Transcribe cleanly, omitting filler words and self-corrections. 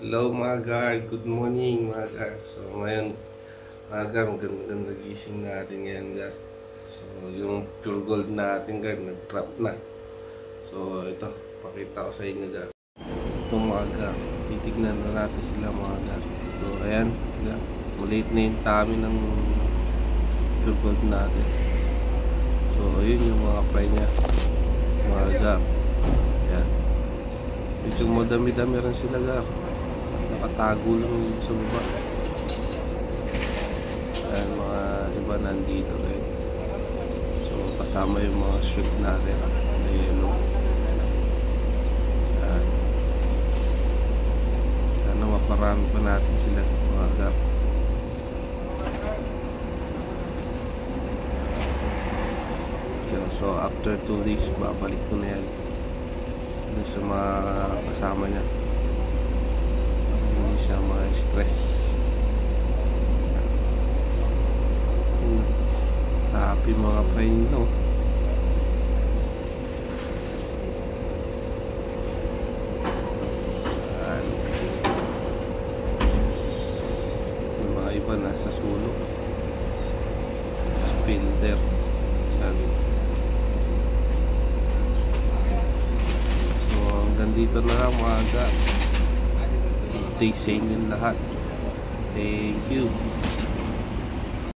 Hello mga guard, good morning mga guard. So ngayon mga guard, magandang gising natin ngayon guard. So yung pure gold natin guard, nag-drop na. So ito, pakita ko sa inyo guard. Itong mga guard, titignan na natin sila mga guard. So ayan guard, maliit na yung tami ng pure gold natin. So yun yung mga fry nya mga guard. Ayan, medyo madami-dami rin sila guard, nakatago lang sa baba. Ayan, mga iba nandito rin. So kasama yung mga shrimp natin na yellow. Ayan, sana maparami pa natin sila mga gap. So after 2 days babalik ko na yan dun sa mga kasama niya, hindi siya ma-stress. Happy mga friend, no? Yung mga iba nasa sulok, spilder. So hanggang dito na lang mga aga. Stay sane yung lahat. Thank you.